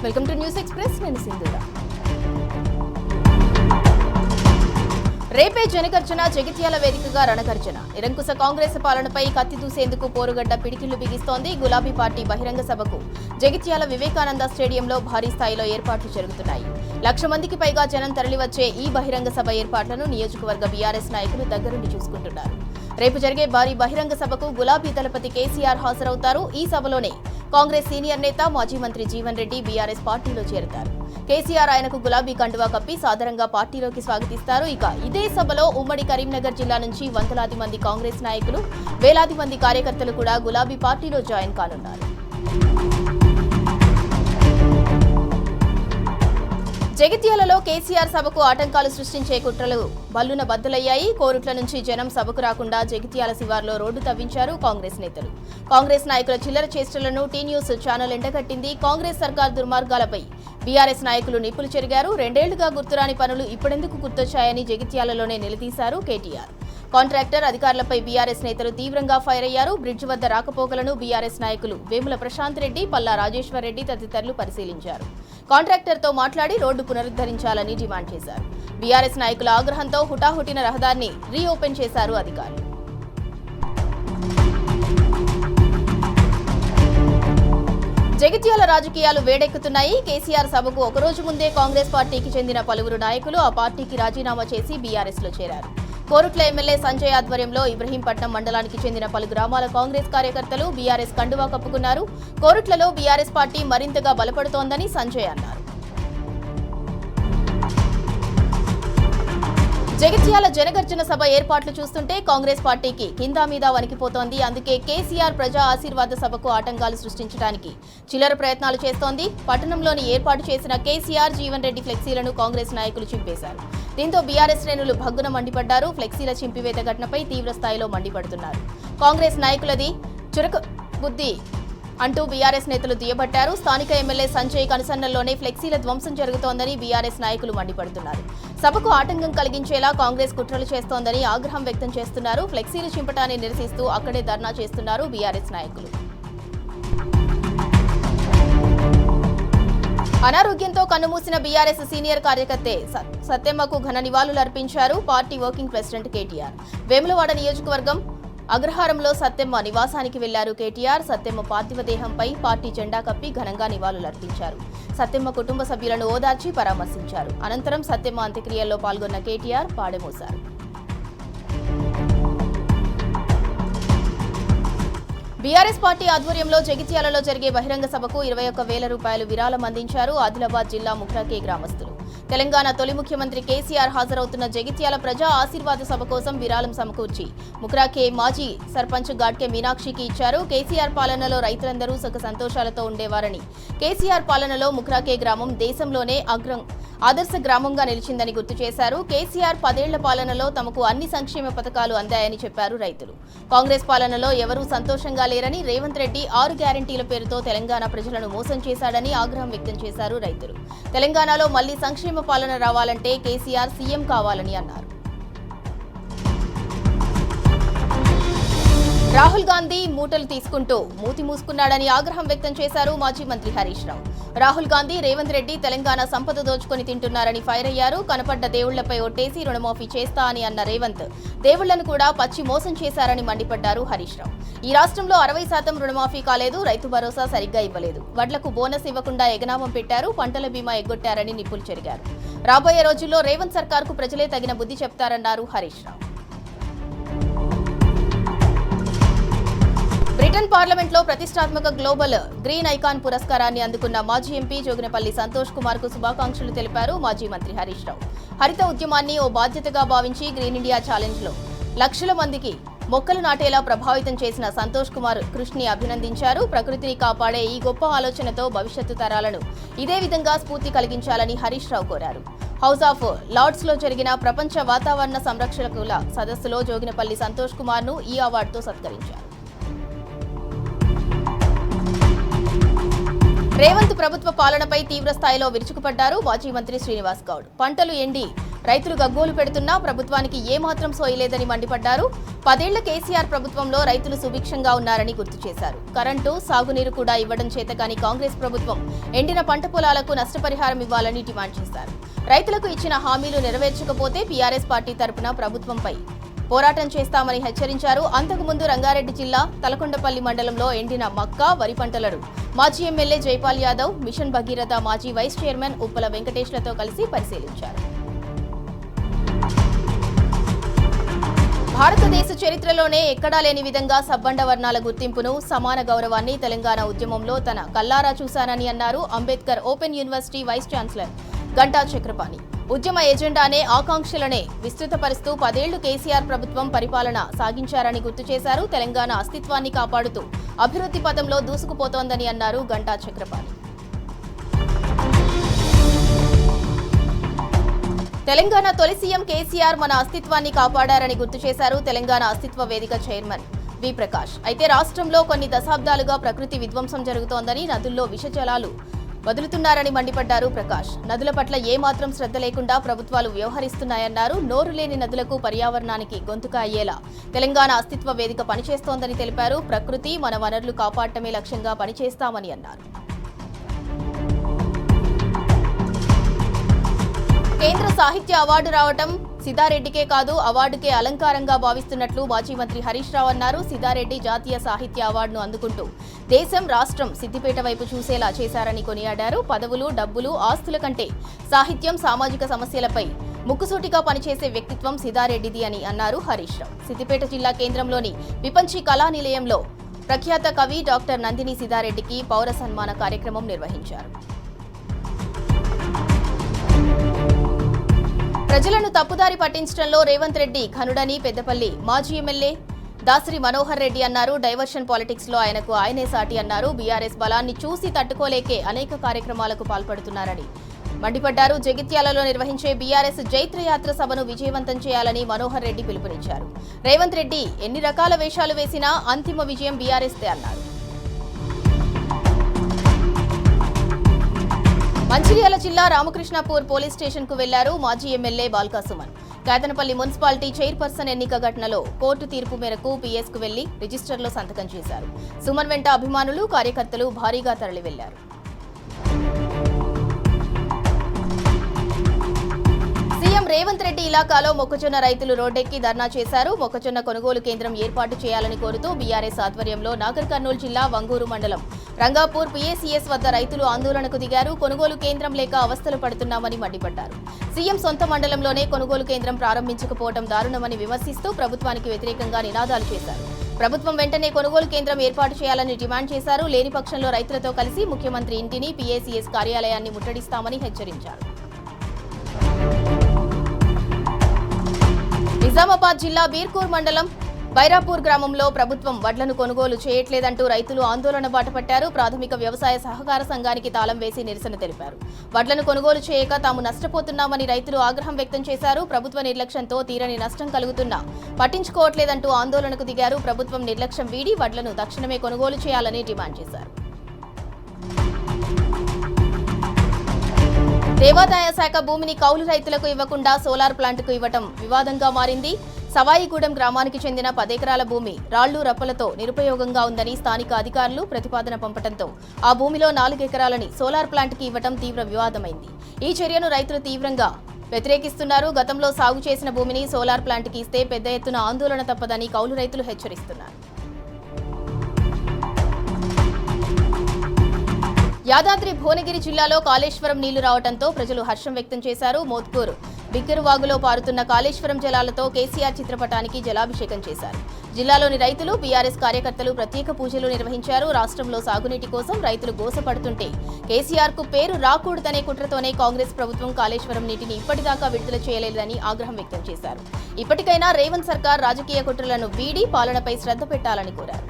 Welcome to news express. నేను సింధూర. రేపే జనగర్జన, జగిత్యాల వేదికగా రణగర్జన. నిరంకుశ కాంగ్రెస్ పాలనపై కత్తి దూసేందుకు పోరుగడ్డ పిడికిళ్లు బిగిస్తోంది. గులాబీ పార్టీ బహిరంగ సభకు జగిత్యాల వివేకానంద స్టేడియంలో భారీ స్థాయిలో ఏర్పాట్లు జరుగుతున్నాయి. 1,00,000 మందికి పైగా జనం తరలివచ్చే ఈ బహిరంగ సభ ఏర్పాట్లను నియోజకవర్గ బీఆర్ఎస్ నాయకులు దగ్గరుండి చూసుకుంటున్నారు. రేపు జరిగే భారీ బహిరంగ సభకు గులాబీ దళపతి కేసీఆర్ హాజరవుతారు. ఈ సభలోనే కాంగ్రెస్ సీనియర్ నేత మాజీ మంత్రి జీవన్ రెడ్డి బీఆర్ఎస్ పార్టీలో చేరతారు. కేసీఆర్ ఆయనకు గులాబీ కండువా కప్పి సాదరంగా పార్టీలోకి స్వాగతిస్తారు. ఇక ఇదే సభలో ఉమ్మడి కరీంనగర్ జిల్లా నుంచి వందలాది మంది కాంగ్రెస్ నాయకులు, వేలాది మంది కార్యకర్తలు కూడా గులాబీ పార్టీలో జాయిన్ కానున్నారు. జగిత్యాలలో కేసీఆర్ సభకు ఆటంకాలు సృష్టించే కుట్రలు బల్లున బద్దలయ్యాయి. కోరుట్ల నుంచి జనం సభకు రాకుండా జగిత్యాల శివార్లో రోడ్డు తవ్వించారు కాంగ్రెస్ నేతలు. కాంగ్రెస్ నాయకుల చిల్లర చేష్టలను టీ న్యూస్ ఛానల్ ఎండగట్టింది. కాంగ్రెస్ సర్కార్ దుర్మార్గాలపై బీఆర్ఎస్ నాయకులు నిప్పులు చెరిగారు. 2 ఏళ్లుగా గుర్తురాని పనులు ఇప్పుడెందుకు గుర్తొచ్చాయని జగిత్యాలలోనే నిలదీశారు కేటీఆర్. కాంట్రాక్టర్ అధికారులపై బీఆర్ఎస్ నేతలు తీవ్రంగా ఫైర్ అయ్యారు. బ్రిడ్జ్ వద్ద రాకపోకలను బీఆర్ఎస్ నాయకులు వేముల ప్రశాంత్ రెడ్డి, పల్లా రాజేశ్వర్ రెడ్డి తదితరులు పరిశీలించారు. కాంట్రాక్టర్తో మాట్లాడి రోడ్డు పునరుద్ధరించాలని డిమాండ్ చేశారు. బీఆర్ఎస్ నాయకుల ఆగ్రహంతో హుటాహుటిన రహదారిని రీఓపెన్ చేశారు అధికారులు. జగిత్యాల రాజకీయాలు వేడెక్కుతున్నాయి. కేసీఆర్ సభకు ఒకరోజు ముందే కాంగ్రెస్ పార్టీకి చెందిన పలువురు నాయకులు ఆ పార్టీకి రాజీనామా చేసి బీఆర్ఎస్ లో చేరారు. కోరుట్ల ఎమ్మెల్యే సంజయ్ ఆధ్వర్యంలో ఇబ్రహీంపట్నం మండలానికి చెందిన పలు గ్రామాల కాంగ్రెస్ కార్యకర్తలు బీఆర్ఎస్ కండువా కప్పుకున్నారు. కోరుట్లలో బీఆర్ఎస్ పార్టీ మరింతగా బలపడుతోందని సంజయ్ అన్నారు. జగిత్యాల జనగర్జన సభ ఏర్పాట్లు చూస్తుంటే కాంగ్రెస్ పార్టీకి కిందా మీద వణికిపోతోంది. అందుకే కేసీఆర్ ప్రజా ఆశీర్వాద సభకు ఆటంకాలు సృష్టించడానికి చిల్లర ప్రయత్నాలు చేస్తోంది. పట్టణంలోని ఏర్పాటు చేసిన కేసీఆర్, జీవన్ రెడ్డి ఫ్లెక్సీలను కాంగ్రెస్ నాయకులు చింపేశారు. దీంతో బీఆర్ఎస్ శ్రేణులు భగ్గున మండిపడ్డారు. ఫ్లెక్సీల చింపివేత ఘటనపై తీవ్ర స్థాయిలో మండిపడుతున్నారు. కాంగ్రెస్ నాయకులది చురక బుద్ధి అంటూ బీఆర్ఎస్ నేతలు దుయ్యబట్టారు. స్థానిక ఎమ్మెల్యే సంజయ్ కనుసన్నల్లోనే ఫ్లెక్సీల ధ్వంసం జరుగుతోందని బీఆర్ఎస్ నాయకులు మండిపడుతున్నారు. సభకు ఆటంకం కలిగించేలా కాంగ్రెస్ కుట్రలు చేస్తోందని ఆగ్రహం వ్యక్తం చేస్తున్నారు. ఫ్లెక్సీలు చింపటాన్ని నిరసిస్తూ అక్కడే ధర్నా చేస్తున్నారు బీఆర్ఎస్ నాయకులు. అనారోగ్యంతో కన్నుమూసిన బీఆర్ఎస్ సీనియర్ కార్యకర్తే సత్తెమ్మకు ఘన నివాళులు అర్పించారు party working president KTR. Vemulawada నియోజకవర్గం అగ్రహారంలో సత్తెమ్మ నివాసానికి వెళ్లారు కేటీఆర్. సత్తెమ్మ పార్థివ దేహంపై పార్టీ జెండా కప్పి ఘనంగా నివాళులర్పించారు. సత్తెమ్మ కుటుంబ సభ్యులను ఓదార్చి పరామర్శించారు. అనంతరం సత్తెమ్మ అంత్యక్రియల్లో పాల్గొన్న కేటీఆర్ పాడెమోశారు. బీఆర్ఎస్ పార్టీ ఆధ్వర్యంలో జగిత్యాలలో జరిగే బహిరంగ సభకు 21,000 రూపాయలు విరాళం అందించారు ఆదిలాబాద్ జిల్లా ముఖ్రాకే గ్రామస్తులు. తెలంగాణ తొలి ముఖ్యమంత్రి కేసీఆర్ హాజరవుతున్న జగిత్యాల ప్రజా ఆశీర్వాద సభ కోసం విరాళం సమకూర్చి ముఖ్రాకే మాజీ సర్పంచ్ గాడ్కే మీనాక్షికి ఇచ్చారు. కేసీఆర్ పాలనలో రైతులందరూ సుఖ సంతోషాలతో ఉండేవారని, కేసీఆర్ పాలనలో ముఖ్రాకే గ్రామం దేశంలోనే ఆదర్శ గ్రామంగా నిలిచిందని గుర్తు చేశారు. కేసీఆర్ 10 ఏళ్ల పాలనలో తమకు అన్ని సంక్షేమ పథకాలు అందాయని చెప్పారు రైతులు. కాంగ్రెస్ పాలనలో ఎవరూ సంతోషంగా లేరని, రేవంత్ రెడ్డి 6 గ్యారంటీల పేరుతో తెలంగాణ ప్రజలను మోసం చేశాడని ఆగ్రహం వ్యక్తం చేశారు రైతులు. తెలంగాణలో మళ్లీ సంక్షేమ పాలన రావాలంటే కేసీఆర్ సీఎం కావాలని అన్నారు. రాహుల్ గాంధీ మూటలు తీసుకుంటూ మూతి మూసుకున్నాడని ఆగ్రహం వ్యక్తం చేశారు మాజీ మంత్రి హరీష్ రావు. రాహుల్ గాంధీ, రేవంత్ రెడ్డి తెలంగాణ సంపద దోచుకొని తింటున్నారని ఫైర్ అయ్యారు. కనపడ్డ దేవుళ్లపై ఒట్టేసి రుణమాఫీ చేస్తా అని అన్న రేవంత్ దేవుళ్లను కూడా పచ్చి మోసం చేశారని మండిపడ్డారు హరీష్ రావు. ఈ రాష్ట్రంలో 60% రుణమాఫీ కాలేదు, రైతు భరోసా సరిగ్గా ఇవ్వలేదు, వడ్లకు బోనస్ ఇవ్వకుండా ఎగనామం పెట్టారు, పంటల బీమా ఎగ్గొట్టారని నిప్పులు చెరిగారు. రాబోయే రోజుల్లో రేవంత్ సర్కార్కు ప్రజలే తగిన బుద్ధి చెప్తారన్నారు హరీష్ రావు. బ్రిటన్ పార్లమెంట్లో ప్రతిష్టాత్మక గ్లోబల్ గ్రీన్ ఐకాన్ పురస్కారాన్ని అందుకున్న మాజీ ఎంపీ జోగినపల్లి సంతోష్ కుమార్ కు శుభాకాంక్షలు తెలిపారు మాజీ మంత్రి హరీష్ రావు. హరిత ఉద్యమాన్ని ఓ బాధ్యతగా భావించి గ్రీన్ ఇండియా ఛాలెంజ్ లో 1,00,000 మందికి మొక్కలు నాటేలా ప్రభావితం చేసిన సంతోష్ కుమార్ కృషిని అభినందించారు. ప్రకృతిని కాపాడే ఈ గొప్ప ఆలోచనతో భవిష్యత్తు తరాలను ఇదే విధంగా స్ఫూర్తి కలిగించాలని హరీష్ రావు కోరారు. హౌస్ ఆఫ్ లార్డ్స్ లో జరిగిన ప్రపంచ వాతావరణ సంరక్షకుల సదస్సులో జోగినపల్లి సంతోష్ కుమార్ ను ఈ అవార్డుతో సత్కరించారు. రేవంత్ ప్రభుత్వ పాలనపై తీవ్ర స్థాయిలో విరుచుకుపడ్డారు మాజీ మంత్రి శ్రీనివాస్ గౌడ్. పంటలు ఎండి రైతులు గగ్గోలు పెడుతున్నా ప్రభుత్వానికి ఏమాత్రం సోయలేదని మండిపడ్డారు. 10 ఏళ్ల కేసీఆర్ ప్రభుత్వంలో రైతులు సుభిక్షంగా ఉన్నారని గుర్తు చేశారు. కరెంటు, సాగునీరు కూడా ఇవ్వడం చేతకాని కాంగ్రెస్ ప్రభుత్వం ఎండిన పంట పొలాలకు నష్టపరిహారం ఇవ్వాలని డిమాండ్ చేశారు. రైతులకు ఇచ్చిన హామీలు నెరవేర్చకపోతే పీఆర్ఎస్ పార్టీ తరపున ప్రభుత్వంపై పోరాటం చేస్తామని హెచ్చరించారు. అంతకుముందు రంగారెడ్డి జిల్లా తలకొండపల్లి మండలంలో ఎండిన మక్క, వరి పంటలను మాజీ ఎమ్మెల్యే జైపాల్ యాదవ్, మిషన్ భగీరథ మాజీ వైస్ చైర్మన్ ఉప్పల వెంకటేష్లతో కలిసి పరిశీలించారు. భారతదేశ చరిత్రలోనే ఎక్కడా లేని విధంగా సబ్బండ వర్ణాల గుర్తింపును, సమాన గౌరవాన్ని తెలంగాణ ఉద్యమంలో తన కల్లారా చూశానని అన్నారు Ambedkar open university vice chancellor Ganta Chakrapani. ఉద్యమ ఎజెండానే, ఆకాంక్షలనే విస్తృతపరుస్తూ 10 ఏళ్లు కేసీఆర్ ప్రభుత్వం పరిపాలన సాగించారని గుర్తు చేశారు. తెలంగాణ అస్తిత్వాన్ని కాపాడుతూ అభివృద్ధి పథంలో దూసుకుపోతోందని అన్నారు గంటా చక్రపాణి. తెలంగాణ తొలి సీఎం కేసీఆర్ మన అస్తిత్వాన్ని కాపాడారని గుర్తు చేశారు తెలంగాణ అస్తిత్వ వేదిక చైర్మన్ వి ప్రకాష్. అయితే రాష్ట్రంలో కొన్ని దశాబ్దాలుగా ప్రకృతి విధ్వంసం జరుగుతోందని, నదుల్లో విషజలాలు వదులుతున్నారని మండిపడ్డారు ప్రకాష్. నదుల పట్ల ఏమాత్రం శ్రద్ధ లేకుండా ప్రభుత్వాలు వ్యవహరిస్తున్నాయన్నారు. నోరు లేని నదులకు, పర్యావరణానికి గొంతుక అయ్యేలా తెలంగాణ అస్తిత్వ వేదిక పనిచేస్తోందని తెలిపారు. ప్రకృతి, మన వనరులు కాపాడటమే లక్ష్యంగా పనిచేస్తామని అన్నారు. కేంద్ర సాహిత్య అవార్డు రావటం సిద్ధారెడ్డికే కాదు, అవార్డుకే అలంకారంగా భావిస్తున్నట్లు మాజీ మంత్రి హరీష్ రావు అన్నారు. సిద్ధారెడ్డి జాతీయ సాహిత్య అవార్డును అందుకుంటూ దేశం, రాష్ట్రం సిద్దిపేట వైపు చూసేలా చేశారని కొనియాడారు. పదవులు, డబ్బులు, ఆస్తుల కంటే సాహిత్యం, సామాజిక సమస్యలపై ముక్కుసూటిగా పనిచేసే వ్యక్తిత్వం సిద్ధారెడ్డిది అని అన్నారు హరీష్ రావు. సిద్దిపేట జిల్లా కేంద్రంలోని విపంచి కళా నిలయంలో ప్రఖ్యాత కవి డాక్టర్ నందిని సిద్ధారెడ్డికి పౌర సన్మాన కార్యక్రమం నిర్వహించారు. ప్రజలను తప్పుదారి పట్టించడంలో రేవంత్ రెడ్డి ఘనుడని పెద్దపల్లి మాజీ ఎమ్మెల్యే దాసరి మనోహర్ రెడ్డి అన్నారు. డైవర్షన్ పాలిటిక్స్ లో ఆయనే సాటి అన్నారు. బీఆర్ఎస్ బలాన్ని చూసి తట్టుకోలేకే అనేక కార్యక్రమాలకు పాల్పడుతున్నారని మండిపడ్డారు. జగిత్యాలలో నిర్వహించే బీఆర్ఎస్ జైత్రయాత్ర సభను విజయవంతం చేయాలని మనోహర్ రెడ్డి పిలుపునిచ్చారు. రేవంత్ రెడ్డి ఎన్ని రకాల వేషాలు వేసినా అంతిమ విజయం బీఆర్ఎస్దే అన్నారు. మంచిర్యాల జిల్లా రామకృష్ణాపూర్ పోలీస్ స్టేషన్ కు వెళ్లారు మాజీ MLA Balka Suman. Kethanapalli municipality chairperson ఎన్నిక ఘటనలో కోర్టు తీర్పు మేరకు పీఎస్ కు వెళ్లి రిజిస్టర్లో సంతకం చేశారు. సుమన్ వెంట అభిమానులు, కార్యకర్తలు భారీగా తరలి వెళ్లారు. సీఎం రేవంత్ రెడ్డి ఇలాకాలో మొక్కజొన్న రైతులు రోడ్డెక్కి ధర్నా చేశారు. మొక్కజొన్న కొనుగోలు కేంద్రం ఏర్పాటు చేయాలని కోరుతూ బీఆర్ఎస్ ఆధ్వర్యంలో నాగర్ కర్నూలు జిల్లా వంగూరు మండలం రంగాపూర్ పీఏసీఎస్ వద్ద రైతులు ఆందోళనకు దిగారు. కొనుగోలు కేంద్రం లేక అవస్థలు పడుతున్నామని మండిపడ్డారు. సీఎం సొంత మండలంలోనే కొనుగోలు కేంద్రం ప్రారంభించకపోవడం దారుణమని విమర్శిస్తూ ప్రభుత్వానికి వ్యతిరేకంగా నినాదాలు చేశారు. ప్రభుత్వం వెంటనే కొనుగోలు కేంద్రం ఏర్పాటు చేయాలని డిమాండ్ చేశారు. లేని పక్షంలో రైతులతో కలిసి ముఖ్యమంత్రి ఇంటిని, పీఏసీఎస్ కార్యాలయాన్ని ముట్టడిస్తామని హెచ్చరించారు. నిజామాబాద్ జిల్లా బీర్కూర్ మండలం బైరాపూర్ గ్రామంలో ప్రభుత్వం వడ్లను కొనుగోలు చేయట్లేదంటూ రైతులు ఆందోళన బాటపట్టారు. ప్రాథమిక వ్యవసాయ సహకార సంఘానికి తాళం వేసి నిరసన తెలిపారు. వడ్లను కొనుగోలు చేయక తాము నష్టపోతున్నామని రైతులు ఆగ్రహం వ్యక్తం చేశారు. ప్రభుత్వ నిర్లక్ష్యంతో తీరని నష్టం కలుగుతున్నా పట్టించుకోవట్లేదంటూ ఆందోళనకు దిగారు. ప్రభుత్వం నిర్లక్ష్యం వీడి వడ్లను తక్షణమే కొనుగోలు చేయాలని డిమాండ్ చేశారు. దేవాదాయ శాఖ భూమిని కౌలు రైతులకు ఇవ్వకుండా సోలార్ ప్లాంట్కు ఇవ్వటం వివాదంగా మారింది. సవాయిగూడెం గ్రామానికి చెందిన 10 ఎకరాల భూమి రాళ్లు రప్పలతో నిరుపయోగంగా ఉందని స్థానిక అధికారులు ప్రతిపాదన పంపడంతో ఆ భూమిలో 4 ఎకరాలని సోలార్ ప్లాంట్కి ఇవ్వటం తీవ్ర వివాదమైంది. ఈ చర్యను రైతులు తీవ్రంగా వ్యతిరేకిస్తున్నారు. గతంలో సాగు చేసిన భూమిని సోలార్ ప్లాంట్కి ఇస్తే పెద్ద ఎత్తున ఆందోళన తప్పదని కౌలు రైతులు హెచ్చరిస్తున్నారు. యాదాద్రి భువనగిరి జిల్లాలో కాళేశ్వరం నీళ్లు రావడంతో ప్రజలు హర్షం వ్యక్తం చేశారు. మోత్కూర్ బిగ్గరువాగులో పారుతున్న కాళేశ్వరం జలాలతో కేసీఆర్ చిత్రపటానికి జలాభిషేకం చేశారు. జిల్లాలోని రైతులు, బీఆర్ఎస్ కార్యకర్తలు ప్రత్యేక పూజలు నిర్వహించారు. రాష్ట్రంలో సాగునీటి కోసం రైతులు గోసపడుతుంటే కేసీఆర్ కు పేరు రాకూడదనే కుట్రతోనే కాంగ్రెస్ ప్రభుత్వం కాళేశ్వరం నీటిని ఇప్పటిదాకా విడుదల చేయలేదని ఆగ్రహం వ్యక్తం చేశారు. ఇప్పటికైనా రేవంత్ సర్కార్ రాజకీయ కుట్రలను వీడి పాలనపై శ్రద్ధ పెట్టాలని కోరారు.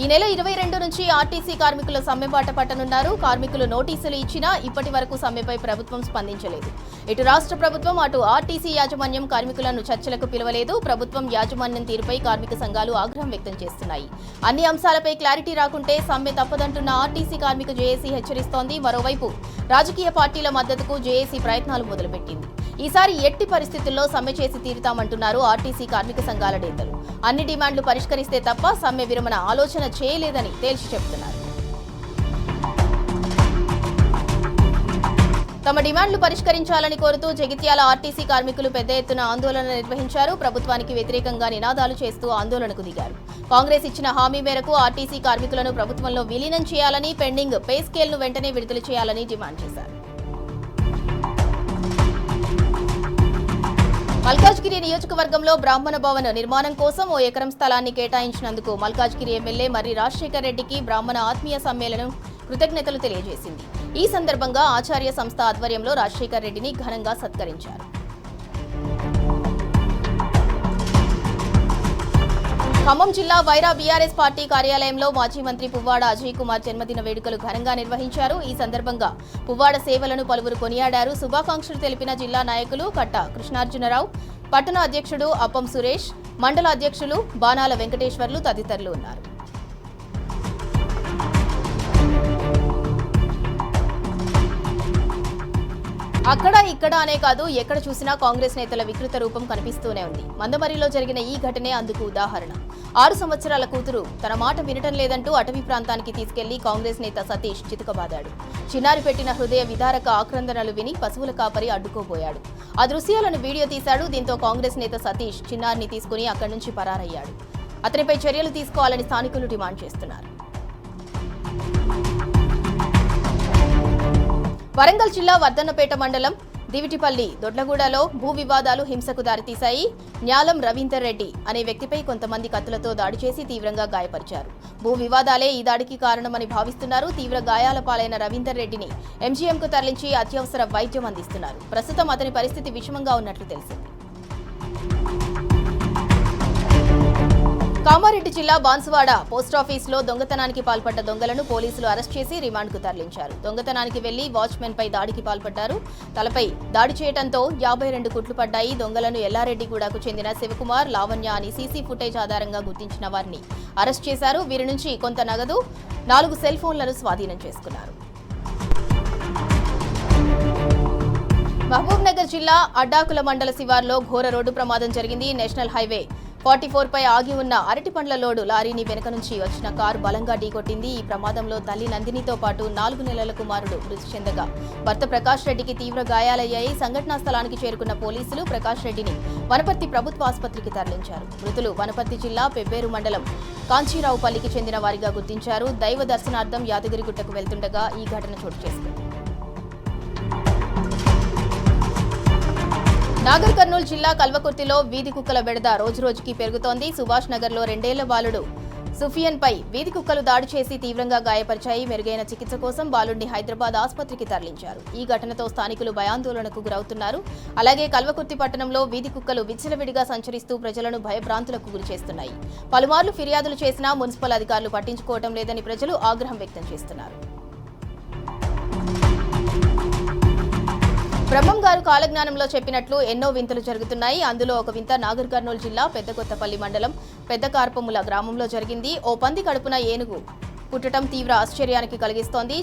ఈ నెల 22 నుంచి ఆర్టీసీ కార్మికుల సమ్మెబాట పట్టనున్నారు. కార్మికులు నోటీసులు ఇచ్చినా ఇప్పటి వరకు సమ్మెపై ప్రభుత్వం స్పందించలేదు. ఇటు రాష్ట్ర ప్రభుత్వం అటు ఆర్టీసీ యాజమాన్యం కార్మికులను చర్చలకు పిలవలేదు. ప్రభుత్వం యాజమాన్యం తీరుపై కార్మిక సంఘాలు ఆగ్రహం వ్యక్తం చేస్తున్నాయి. అన్ని అంశాలపై క్లారిటీ రాకుంటే సమ్మె తప్పదంటున్న ఆర్టీసీ కార్మిక జేఏసీ హెచ్చరిస్తోంది. మరోవైపు రాజకీయ పార్టీల మద్దతుకు జేఏసీ ప్రయత్నాలు మొదలుపెట్టింది. ఈసారి ఎట్టి పరిస్థితుల్లో సమ్మె చేసి తీరుతామంటున్నారు ఆర్టీసీ కార్మిక సంఘాల నేతలు. అన్ని డిమాండ్లు పరిష్కరిస్తే తప్ప సమ్మె విరమణ ఆలోచన చేయలేదని తేల్చి చెబుతున్నారు. తమ డిమాండ్లు పరిష్కరించాలని కోరుతూ జగిత్యాల ఆర్టీసీ కార్మికులు పెద్ద ఎత్తున ఆందోళన నిర్వహించారు. ప్రభుత్వానికి వ్యతిరేకంగా నినాదాలు చేస్తూ ఆందోళనకు దిగారు. కాంగ్రెస్ ఇచ్చిన హామీ మేరకు ఆర్టీసీ కార్మికులను ప్రభుత్వంలో విలీనం చేయాలని, పెండింగ్ పే స్కేల్ను వెంటనే విడుదల చేయాలని డిమాండ్ చేశారు. మల్కాజ్గిరి నియోజకవర్గంలో బ్రాహ్మణ భవన్ నిర్మాణం కోసం 1 ఎకరం స్థలాన్ని కేటాయించినందుకు మల్కాజ్గిరి ఎమ్మెల్యే మర్రి రాజశేఖర్ రెడ్డికి బ్రాహ్మణ ఆత్మీయ సమ్మేళనం కృతజ్ఞతలు తెలియజేసింది. ఈ సందర్భంగా ఆచార్య సంస్థ ఆధ్వర్యంలో రాజశేఖర్ రెడ్డిని ఘనంగా సత్కరించారు. ఖమ్మం జిల్లా వైరా బీఆర్ఎస్ పార్టీ కార్యాలయంలో మాజీ మంత్రి పువ్వాడ అజయ్ కుమార్ జన్మదిన వేడుకలు ఘనంగా నిర్వహించారు. ఈ సందర్భంగా పువ్వాడ సేవలను పలువురు కొనియాడారు. శుభాకాంక్షలు తెలిపిన జిల్లా నాయకులు కట్ట కృష్ణార్జునరావు, పట్టణ అధ్యక్షుడు అప్పం సురేష్, మండల అధ్యక్షులు బాణాల వెంకటేశ్వర్లు తదితరులు ఉన్నారు. అక్కడ ఇక్కడ అనే కాదు, ఎక్కడ చూసినా కాంగ్రెస్ నేతల వికృత రూపం కనిపిస్తూనే ఉంది. మందమరిలో జరిగిన ఈ ఘటనే అందుకు ఉదాహరణ. 6 సంవత్సరాల కూతురు తన మాట వినటం లేదంటూ అటవీ ప్రాంతానికి తీసుకెళ్లి కాంగ్రెస్ నేత సతీష్ చితకబాదాడు. చిన్నారి పెట్టిన హృదయ విదారక ఆక్రందనలు విని పశువుల కాపరి అడ్డుకోబోయాడు. ఆ దృశ్యాలను వీడియో తీశాడు. దీంతో కాంగ్రెస్ నేత సతీష్ చిన్నారిని తీసుకుని అక్కడి నుంచి పరారయ్యాడు. అతనిపై చర్యలు తీసుకోవాలని స్థానికులు డిమాండ్ చేస్తున్నారు. వరంగల్ జిల్లా వర్ధన్నపేట మండలం దివిటిపల్లి దొడ్లగూడలో భూ వివాదాలు హింసకు దారితీశాయి. న్యాలం రవీందర్ రెడ్డి అనే వ్యక్తిపై కొంతమంది కత్తులతో దాడి చేసి తీవ్రంగా గాయపరిచారు. భూ వివాదాలే ఈ దాడికి కారణమని భావిస్తున్నారు. తీవ్ర గాయాల పాలైన రవీందర్ రెడ్డిని ఎంజీఎంకు తరలించి అత్యవసర వైద్యం అందిస్తున్నారు. ప్రస్తుతం అతని పరిస్థితి విషమంగా ఉన్నట్లు తెలిసింది. కామారెడ్డి జిల్లా బాన్సువాడ పోస్టాఫీసులో దొంగతనానికి పాల్పడ్డ దొంగలను పోలీసులు అరెస్ట్ చేసి రిమాండ్కు తరలించారు. దొంగతనానికి వెళ్లి వాచ్మెన్ పై దాడికి పాల్పడ్డారు. తలపై దాడి చేయడంతో 52 కుట్లు పడ్డాయి. దొంగలను ఎల్లారెడ్డిగూడకు చెందిన శివకుమార్, లావణ్య అని సీసీ ఫుటేజ్ ఆధారంగా గుర్తించిన వారిని అరెస్ట్ చేశారు. వీరి నుంచి కొంత నగదు, 4 సెల్ ఫోన్లను స్వాధీనం చేసుకున్నారు. మహబూబ్ నగర్ జిల్లా అడ్డాకుల మండల శివార్లో ఘోర రోడ్డు ప్రమాదం జరిగింది. నేషనల్ హైవే 44 పై ఆగి ఉన్న అరటి పండ్ల లోడు లారీని వెనుక నుంచి వచ్చిన కారు బలంగా ఢీకొట్టింది. ఈ ప్రమాదంలో తల్లి నందినితో పాటు 4 నెలల కుమారుడు మృతి చెందగా భర్త ప్రకాష్ రెడ్డికి తీవ్ర గాయాలయ్యాయి. సంఘటనా స్థలానికి చేరుకున్న పోలీసులు ప్రకాష్ రెడ్డిని వనపర్తి ప్రభుత్వ ఆసుపత్రికి తరలించారు. మృతులు వనపర్తి జిల్లా పెబ్బేరు మండలం కాంచీరావుపల్లికి చెందిన వారిగా గుర్తించారు. దైవ దర్శనార్థం యాదగిరిగుట్టకు వెళ్తుండగా ఈ ఘటన చోటు చేసుకుంది. నాగర్ కర్నూలు జిల్లా కల్వకుర్తిలో వీధి కుక్కల బెడద రోజురోజుకి పెరుగుతోంది. సుభాష్ నగర్లో 2 ఏళ్ల బాలుడు సుఫియన్ పై వీధి కుక్కలు దాడి చేసి తీవ్రంగా గాయపరిచాయి. మెరుగైన చికిత్స కోసం బాలుడిని హైదరాబాద్ ఆసుపత్రికి తరలించారు. ఈ ఘటనతో స్థానికులు భయాందోళనకు గురవుతున్నారు. అలాగే కల్వకుర్తి పట్టణంలో వీధి కుక్కలు విచ్చలవిడిగా సంచరిస్తూ ప్రజలను భయభ్రాంతులకు గురిచేస్తున్నాయి. పలుమార్లు ఫిర్యాదులు చేసినా మున్సిపల్ అధికారులు పట్టించుకోవడం లేదని ప్రజలు ఆగ్రహం వ్యక్తం చేస్తున్నారు. బ్రహ్మం గారు కాలజ్ఞానంలో చెప్పినట్లు ఎన్నో వింతలు జరుగుతున్నాయి. అందులో ఒక వింత నాగర్ కర్నూలు జిల్లా పెద్దకొత్తపల్లి మండలం పెద్దకార్పముల గ్రామంలో జరిగింది. ఓ పంది కడుపున ఏనుగు పుట్టడం తీవ్ర ఆశ్చర్యానికి కలిగిస్తోంది.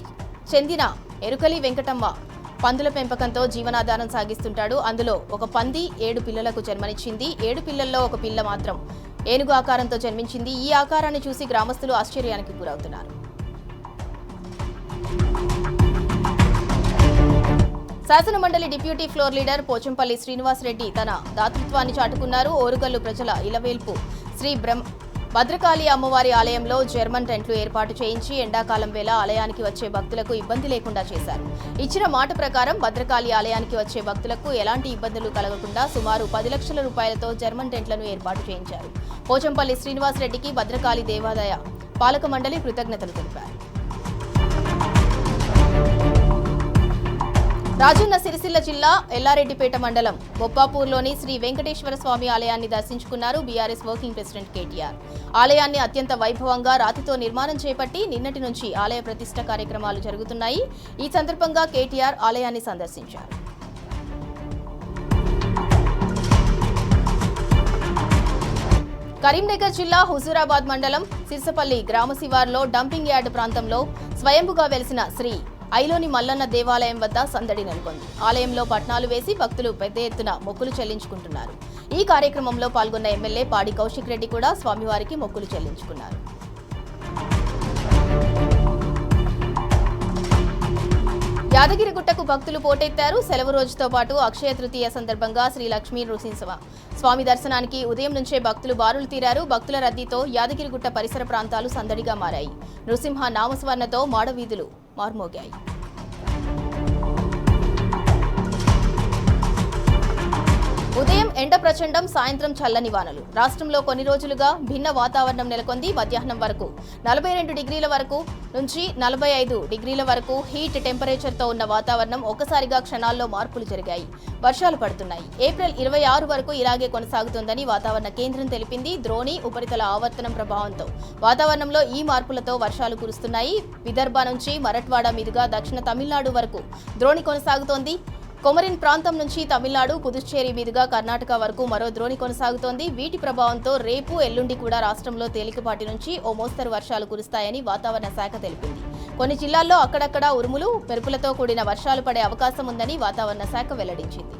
చెందిన ఎరుకలి వెంకటమ్మ పందుల పెంపకంతో జీవనాధారం సాగిస్తుంటాడు. అందులో ఒక పంది 7 పిల్లలకు జన్మనిచ్చింది. 7 పిల్లల్లో ఒక పిల్ల మాత్రం ఏనుగు ఆకారంతో జన్మించింది. ఈ ఆకారాన్ని చూసి గ్రామస్తులు ఆశ్చర్యానికి గురవుతున్నారు. శాసనమండలి deputy floor leader Pochampalli Srinivas Reddy తన దాతృత్వాన్ని చాటుకున్నారు. ఓరుగల్లు ప్రజల ఇలవేల్పు శ్రీ భద్రకాళి అమ్మవారి ఆలయంలో జర్మన్ టెంట్లు ఏర్పాటు చేయించి ఎండాకాలం వేళ ఆలయానికి వచ్చే భక్తులకు ఇబ్బంది లేకుండా చేశారు. ఇచ్చిన మాట ప్రకారం భద్రకాళి ఆలయానికి వచ్చే భక్తులకు ఎలాంటి ఇబ్బందులు కలగకుండా సుమారు 10 లక్షల రూపాయలతో జర్మన్ టెంట్లను ఏర్పాటు చేయించారు. పోచంపల్లి శ్రీనివాస్ రెడ్డికి భద్రకాళి దేవాదాయ పాలక మండలి కృతజ్ఞతలు తెలిపారు. రాజన్న సిరిసిల్ల జిల్లా ఎల్లారెడ్డిపేట మండలం బొప్పాపూర్లోని శ్రీ వెంకటేశ్వర స్వామి ఆలయాన్ని దర్శించుకున్నారు బీఆర్ఎస్ వర్కింగ్ ప్రెసిడెంట్ కేటీఆర్. ఆలయాన్ని అత్యంత వైభవంగా రాతితో నిర్మాణం చేపట్టి నిన్నటి నుంచి ఆలయ ప్రతిష్ఠ కార్యక్రమాలు జరుగుతున్నాయి. ఈ సందర్భంగా కేటీఆర్ ఆలయాన్ని సందర్శించారు. కరీంనగర్ జిల్లా హుజూరాబాద్ మండలం సిర్సపల్లి గ్రామ శివార్లో డంపింగ్ యార్డ్ ప్రాంతంలో స్వయంభుగా వెలిసిన శ్రీ ఐలోని మల్లన్న దేవాలయం వద్ద సందడి నెలకొంది. ఆలయంలో పట్నాలు వేసి భక్తులు పెద్ద ఎత్తున మొక్కులు చెల్లించుకుంటున్నారు. ఈ కార్యక్రమంలో పాల్గొన్న ఎమ్మెల్యే పాడి కౌశిక్ రెడ్డి కూడా స్వామివారికి మొక్కులు చెల్లించుకున్నారు. యాదగిరిగుట్టకు భక్తులు పోటెత్తారు. సెలవు రోజుతో పాటు అక్షయ తృతీయ సందర్భంగా శ్రీ లక్ష్మీ నృసింహ స్వామి దర్శనానికి ఉదయం నుంచే భక్తులు బారులు తీరారు. భక్తుల రద్దీతో యాదగిరిగుట్ట పరిసర ప్రాంతాలు సందడిగా మారాయి. నృసింహ నామస్మరణతో మాడవీధులు మార్మోగాయి. ఉదయం ఎండ ప్రచండం, సాయంత్రం చల్లని వానలు. రాష్ట్రంలో కొన్ని రోజులుగా భిన్న వాతావరణం నెలకొంది. మధ్యాహ్నం వరకు 42 డిగ్రీల వరకు నుంచి 45 డిగ్రీల వరకు హీట్ టెంపరేచర్తో ఉన్న వాతావరణం ఒక్కసారిగా క్షణాల్లో మార్పులు జరిగాయి. వర్షాలు పడుతున్నాయి. ఏప్రిల్ 26 వరకు ఇలాగే కొనసాగుతుందని వాతావరణ కేంద్రం తెలిపింది. ద్రోణి ఉపరితల ఆవర్తనం ప్రభావంతో వాతావరణంలో ఈ మార్పులతో వర్షాలు కురుస్తున్నాయి. విదర్భ నుంచి మరఠ్వాడ మీదుగా దక్షిణ తమిళనాడు వరకు ద్రోణి కొనసాగుతోంది. కొమరిన్ ప్రాంతం నుంచి తమిళనాడు, పుదుచ్చేరి మీదుగా కర్ణాటక వరకు మరో ద్రోణి కొనసాగుతోంది. వీటి ప్రభావంతో రేపు, ఎల్లుండి కూడా రాష్ట్రంలో తేలికపాటి నుంచి ఓ మోస్తరు వర్షాలు కురుస్తాయని వాతావరణ శాఖ తెలిపింది. కొన్ని జిల్లాల్లో అక్కడక్కడ ఉరుములు, మెరుపులతో కూడిన వర్షాలు పడే అవకాశం ఉందని వాతావరణ శాఖ వెల్లడించింది.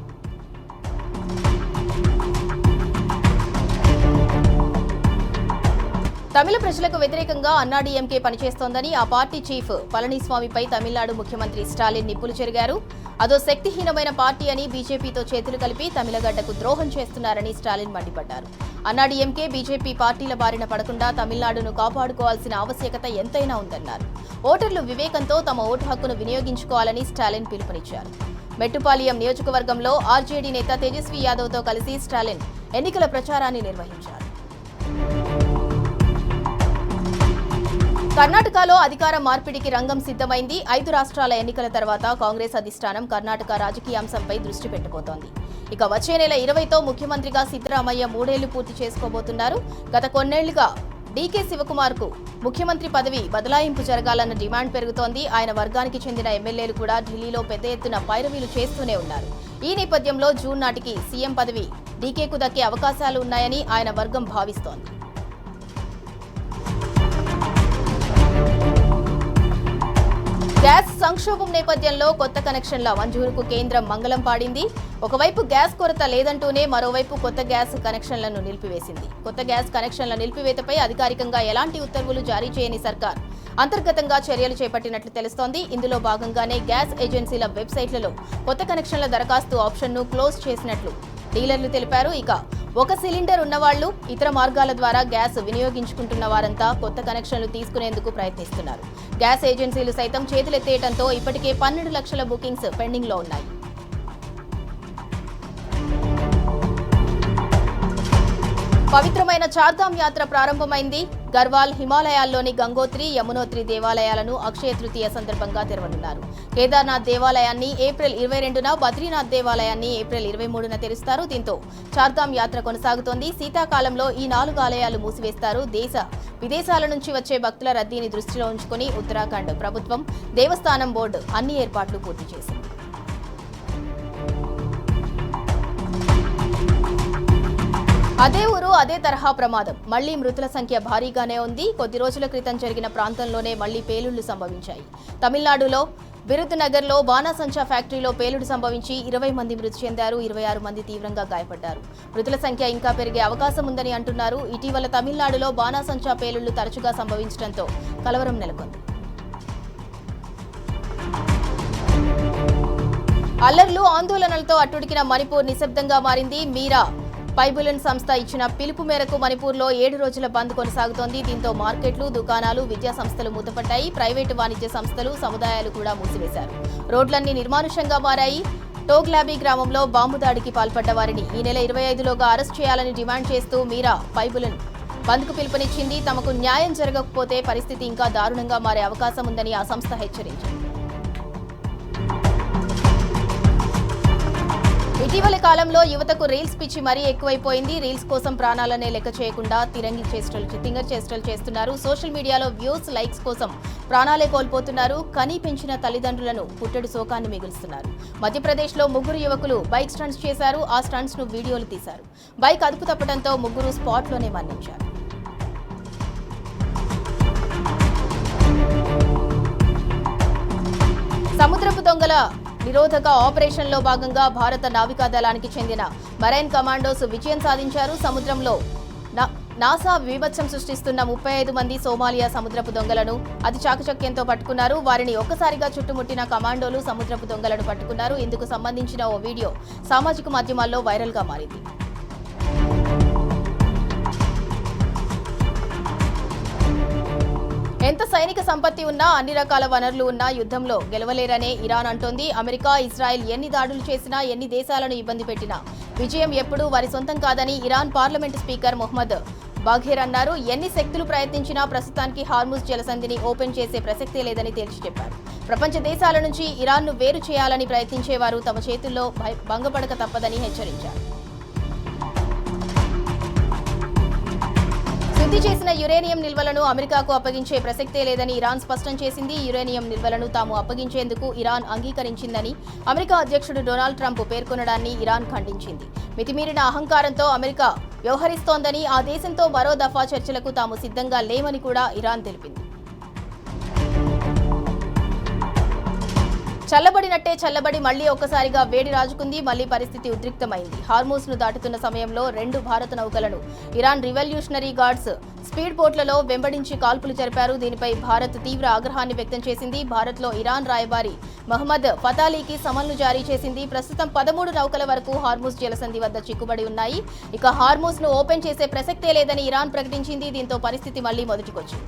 తమిళ ప్రజలకు వ్యతిరేకంగా అన్నాడీఎంకే పనిచేస్తోందని ఆ పార్టీ చీఫ్ పళనిస్వామిపై తమిళనాడు ముఖ్యమంత్రి స్టాలిన్ నిప్పులు చెరిగారు. అదో శక్తిహీనమైన పార్టీ అని బీజేపీతో చేతులు కలిపి తమిళగడ్డకు ద్రోహం చేస్తున్నారని స్టాలిన్ మండిపడ్డారు. అన్నాడీఎంకే, బీజేపీ పార్టీల బారిన పడకుండా తమిళనాడును కాపాడుకోవాల్సిన ఆవశ్యకత ఎంతైనా ఉందన్నారు. ఓటర్లు వివేకంతో తమ ఓటు హక్కును వినియోగించుకోవాలని స్టాలిన్ పిలుపునిచ్చారు. మెట్టుపాలియం నియోజకవర్గంలో ఆర్జేడీ నేత తేజస్వి యాదవ్తో కలిసి స్టాలిన్ ఎన్నికల ప్రచారాన్ని నిర్వహించారు. కర్ణాటకలో అధికార మార్పిడికి రంగం సిద్ధమైంది. 5 రాష్ట్రాల ఎన్నికల తర్వాత కాంగ్రెస్ అధిష్టానం కర్ణాటక రాజకీయాంశంపై దృష్టి పెట్టబోతోంది. ఇక వచ్చే నెల 20తో ముఖ్యమంత్రిగా సిద్ధరామయ్య 3 ఏళ్లు పూర్తి చేసుకోబోతున్నారు. గత కొన్నేళ్లుగా డీకే శివకుమార్కు ముఖ్యమంత్రి పదవి బదలాయింపు జరగాలన్న డిమాండ్ పెరుగుతోంది. ఆయన వర్గానికి చెందిన ఎమ్మెల్యేలు కూడా ఢిల్లీలో పెద్ద ఎత్తున పైరవీలు చేస్తూనే ఉన్నారు. ఈ నేపథ్యంలో జూన్ నాటికి సీఎం పదవి డీకేకు దక్కే అవకాశాలు ఉన్నాయని ఆయన వర్గం భావిస్తోంది. గ్యాస్ సంక్షోభం నేపథ్యంలో కొత్త కనెక్షన్ల మంజూరుకు కేంద్రం మంగళం పాడింది. ఒకవైపు గ్యాస్ కొరత లేదంటూనే మరోవైపు కొత్త గ్యాస్ కనెక్షన్లను నిలిపివేసింది. కొత్త గ్యాస్ కనెక్షన్ల నిలిపివేతపై అధికారికంగా ఎలాంటి ఉత్తర్వులు జారీ చేయని సర్కార్ అంతర్గతంగా చర్యలు చేపట్టినట్లు తెలుస్తోంది. ఇందులో భాగంగానే గ్యాస్ ఏజెన్సీల వెబ్సైట్లలో కొత్త కనెక్షన్ల దరఖాస్తు ఆప్షన్ను క్లోజ్ చేసినట్లు డీలర్లు తెలిపారు. ఇక ఒక సిలిండర్ ఉన్నవాళ్లు ఇతర మార్గాల ద్వారా గ్యాస్ వినియోగించుకుంటున్న వారంతా కొత్త కనెక్షన్లు తీసుకునేందుకు ప్రయత్నిస్తున్నారు. గ్యాస్ ఏజెన్సీలు సైతం చేతులెత్తేయడంతో ఇప్పటికే 12 లక్షల బుకింగ్స్ పెండింగ్లో ఉన్నాయి. పవిత్రమైన చార్ధామ్ యాత్ర ప్రారంభమైంది. గర్వాల్, హిమాలయాల్లోని గంగోత్రి, యమునోత్రి దేవాలయాలను అక్షయ తృతీయ సందర్భంగా తెరవనున్నారు. కేదార్నాథ్ దేవాలయాన్ని ఏప్రిల్ 22న, బద్రీనాథ్ దేవాలయాన్ని ఏప్రిల్ 23న తెరుస్తారు. దీంతో చార్ధామ్ యాత్ర కొనసాగుతోంది. శీతాకాలంలో ఈ 4 ఆలయాలు మూసివేస్తారు. దేశ విదేశాల నుంచి వచ్చే భక్తుల రద్దీని దృష్టిలో ఉంచుకుని ఉత్తరాఖండ్ ప్రభుత్వం, దేవస్థానం బోర్డు అన్ని ఏర్పాట్లు పూర్తి చేసింది. అదే ఊరు, అదే తరహా ప్రమాదం. మళ్లీ మృతుల సంఖ్య భారీగానే ఉంది. కొద్ది రోజుల క్రితం జరిగిన ప్రాంతంలోనే మళ్లీ పేలుళ్లు సంభవించాయి. తమిళనాడులో విరుద్నగర్లో బాణాసంచా ఫ్యాక్టరీలో పేలుడు సంభవించి 20 మంది మృతి చెందారు. 26 మంది తీవ్రంగా గాయపడ్డారు. మృతుల సంఖ్య ఇంకా పెరిగే అవకాశం ఉందని అంటున్నారు. ఇటీవల తమిళనాడులో బాణాసంచా పేలుళ్లు తరచుగా సంభవించడంతో కలవరం నెలకొంది. అల్లర్లు, ఆందోళనలతో అట్టుడికిన మణిపూర్ నిశ్శబ్దంగా మారింది. మీరా పైబులన్ సంస్థ ఇచ్చిన పిలుపు మేరకు మణిపూర్లో 7 రోజుల బంద్ కొనసాగుతోంది. దీంతో మార్కెట్లు, దుకాణాలు, విద్యా సంస్థలు మూతపడ్డాయి. ప్రైవేటు వాణిజ్య సంస్థలు, సముదాయాలు కూడా మూసివేశారు. రోడ్లన్నీ నిర్మానుష్యంగా మారాయి. టోగ్లాబీ గ్రామంలో బాంబు దాడికి పాల్పడ్డ వారిని ఈ నెల 25లోగా అరెస్ట్ చేయాలని డిమాండ్ చేస్తూ మీరా పైబులన్ బంద్కు పిలుపునిచ్చింది. తమకు న్యాయం జరగకపోతే పరిస్థితి ఇంకా దారుణంగా మారే అవకాశం ఉందని ఆ సంస్థ హెచ్చరించింది. ఇటీవలి కాలంలో యువతకు రీల్స్ పిచ్చి మరీ ఎక్కువైపోయింది. రీల్స్ కోసం ప్రాణాలనే లెక్క చేయకుండా తింగర్ చేష్టలు చేస్తున్నారు. సోషల్ మీడియాలో వ్యూస్, లైక్స్ కోసం ప్రాణాలే కోల్పోతున్నారు. కని పెంచిన తల్లిదండ్రులను పుట్టెడు శోకాన్ని మిగులుస్తున్నారు. మధ్యప్రదేశ్లో 3 యువకులు బైక్ స్టంట్స్ చేశారు. ఆ స్టంట్స్ ను వీడియోలు తీశారు. బైక్ అదుపు తప్పడంతో 3 స్పాట్లోనే మరణించారు. సముద్రపు దొంగల నిరోధక ఆపరేషన్లో భాగంగా భారత నావికా దళానికి చెందిన మరైన్ కమాండోస్ విజయం సాధించారు. సముద్రంలో నాసా బీభత్సం సృష్టిస్తున్న 35 మంది సోమాలియా సముద్రపు దొంగలను అతి చాకచక్యంతో పట్టుకున్నారు. వారిని ఒక్కసారిగా చుట్టుముట్టిన కమాండోలు సముద్రపు దొంగలను పట్టుకున్నారు. ఇందుకు సంబంధించిన ఓ వీడియో సామాజిక మాధ్యమాల్లో వైరల్ గా మారింది. ఎంత సైనిక సంపత్తి ఉన్నా, అన్ని రకాల వనరులు ఉన్నా యుద్ధంలో గెలవలేరనే ఇరాన్ అంటోంది. అమెరికా, ఇజ్రాయెల్ ఎన్ని దాడులు చేసినా, ఎన్ని దేశాలను ఇబ్బంది పెట్టినా విజయం ఎప్పుడూ వారి సొంతం కాదని ఇరాన్ పార్లమెంటు స్పీకర్ మొహమ్మద్ బాఘేర్ అన్నారు. ఎన్ని శక్తులు ప్రయత్నించినా ప్రస్తుతానికి హార్ముజ్ జలసంధిని ఓపెన్ చేసే ప్రసక్తే లేదని తేల్చి చెప్పారు. ప్రపంచ దేశాల నుంచి ఇరాన్ను వేరు చేయాలని ప్రయత్నించేవారు తమ చేతుల్లో భంగపడక తప్పదని హెచ్చరించారు. శుద్ధి చేసిన యురేనియం నిల్వలను అమెరికాకు అప్పగించే ప్రసక్తే లేదని ఇరాన్ స్పష్టం చేసింది. యురేనియం నిల్వలను తాము అప్పగించేందుకు ఇరాన్ అంగీకరించిందని అమెరికా అధ్యక్షుడు డొనాల్డ్ ట్రంప్ పేర్కొనడాన్ని ఇరాన్ ఖండించింది. మితిమీరిన అహంకారంతో అమెరికా వ్యవహరిస్తోందని, ఆ దేశంతో మరో దఫా చర్చలకు తాము సిద్ధంగా లేమని కూడా ఇరాన్ తెలిపింది. చల్లబడినట్టే చల్లబడి మళ్లీ ఒక్కసారిగా వేడి రాజుకుంది. మళ్లీ పరిస్థితి ఉద్రిక్తమైంది. హార్మూజ్ ను దాటుతున్న సమయంలో 2 భారత నౌకలను ఇరాన్ రివల్యూషనరీ గార్డ్స్ స్పీడ్ బోట్లలో వెంబడించి కాల్పులు జరిపారు. దీనిపై భారత్ తీవ్ర ఆగ్రహాన్ని వ్యక్తం చేసింది. భారత్లో ఇరాన్ రాయబారి మహమ్మద్ ఫతాలీకి సమన్లు జారీ చేసింది. ప్రస్తుతం 13 నౌకల వరకు హార్మూజ్ జలసంధి వద్ద చిక్కుబడి ఉన్నాయి. ఇక హార్మూజ్ ను ఓపెన్ చేసే ప్రసక్తే లేదని ఇరాన్ ప్రకటించింది. దీంతో పరిస్థితి మళ్లీ మొదటికొచ్చింది.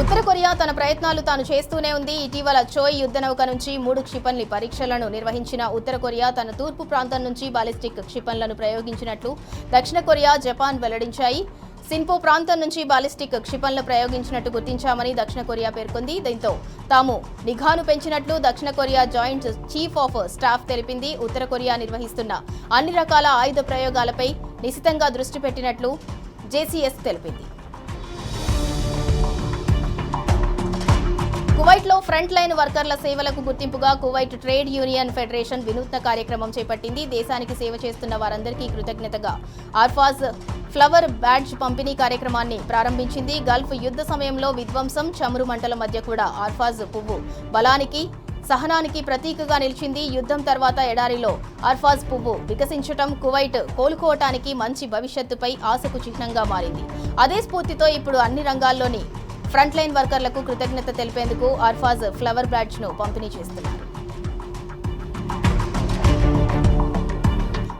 ఉత్తర కొరియా తన ప్రయత్నాలు తాను చేస్తూనే ఉంది. ఇటీవల చోయ్ యుద్ధ నౌక నుంచి 3 క్షిపణి పరీక్షలను నిర్వహించిన ఉత్తర కొరియా తన తూర్పు ప్రాంతం నుంచి బాలిస్టిక్ క్షిపణులను ప్రయోగించినట్లు దక్షిణ కొరియా, జపాన్ వెల్లడించాయి. సిన్పో ప్రాంతం నుంచి బాలిస్టిక్ క్షిపణులు ప్రయోగించినట్టు గుర్తించామని దక్షిణ కొరియా పేర్కొంది. దీంతో తాము నిఘాను పెంచినట్లు దక్షిణ Korea joint chief of staff తెలిపింది. ఉత్తర కొరియా నిర్వహిస్తున్న అన్ని రకాల ఆయుధ ప్రయోగాలపై నిశితంగా దృష్టి పెట్టినట్లు జేసీఎస్ తెలిపింది. కువైట్లో ఫ్రంట్ లైన్ వర్కర్ల సేవలకు గుర్తింపుగా కువైట్ ట్రేడ్ యూనియన్ ఫెడరేషన్ వినూత్న కార్యక్రమం చేపట్టింది. దేశానికి సేవ చేస్తున్న వారందరికీ కృతజ్ఞతగా ఆర్ఫాజ్ ఫ్లవర్ బ్యాడ్జ్ పంపిణీ కార్యక్రమాన్ని ప్రారంభించింది. గల్ఫ్ యుద్ధ సమయంలో విధ్వంసం, చమురు మంటల మధ్య కూడా ఆర్ఫాజ్ పువ్వు బలానికి, సహనానికి ప్రతీకగా నిలిచింది. యుద్ధం తర్వాత ఎడారిలో ఆర్ఫాజ్ పువ్వు వికసించటం కువైట్ కోలుకోవటానికి, మంచి భవిష్యత్తుపై ఆశకు చిహ్నంగా మారింది. అదే స్ఫూర్తితో ఇప్పుడు అన్ని రంగాల్లోని ఫ్రంట్ లైన్ వర్కర్లకు కృతజ్ఞత తెలిపేందుకు ఆర్ఫాజ్ ఫ్లవర్ బ్యాడ్జ్ ను పంపిణీ చేస్తున్నారు.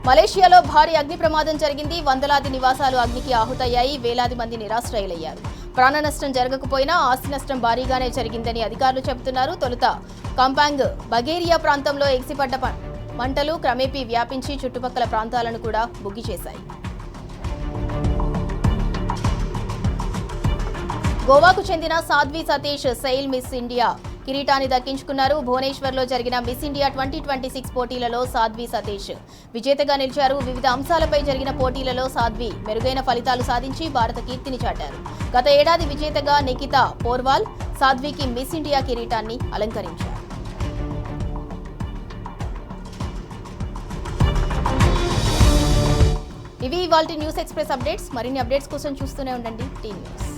మలేషియాలో భారీ అగ్ని ప్రమాదం జరిగింది. వందలాది నివాసాలు అగ్నికి ఆహుతయ్యాయి. వేలాది మంది నిరాశ్రయులయ్యారు. ప్రాణ నష్టం జరగకపోయినా ఆస్తి నష్టం భారీగానే జరిగిందని అధికారులు చెబుతున్నారు. తొలుత కంపాంగ్ బగేరియా ప్రాంతంలో ఎగిసిపడ్డ మంటలు క్రమేపీ వ్యాపించి చుట్టుపక్కల ప్రాంతాలను కూడా బుగ్గి చేశాయి. గోవాకు చెందిన సాధ్వి సతీష్ సెయిల్ మిస్ ఇండియా కిరీటాన్ని దక్కించుకున్నారు. భువనేశ్వర్లో జరిగిన మిస్ ఇండియా 2026 పోటీలలో సాధ్వి సతీష్ విజేతగా నిలిచారు. వివిధ అంశాలపై జరిగిన పోటీలలో సాధ్వి మెరుగైన ఫలితాలు సాధించి భారత కీర్తిని చాటారు. గత ఏడాది విజేతగా నిఖితా పోర్వాల్ సాధ్వికి మిస్ ఇండియా కిరీటాన్ని అలంకరించారు. ఇవి ఇవాల్టి న్యూస్ ఎక్స్ప్రెస్ అప్డేట్స్. మరిన్ని అప్డేట్స్ కోసం చూస్తూనే ఉండండి టీ న్యూస్.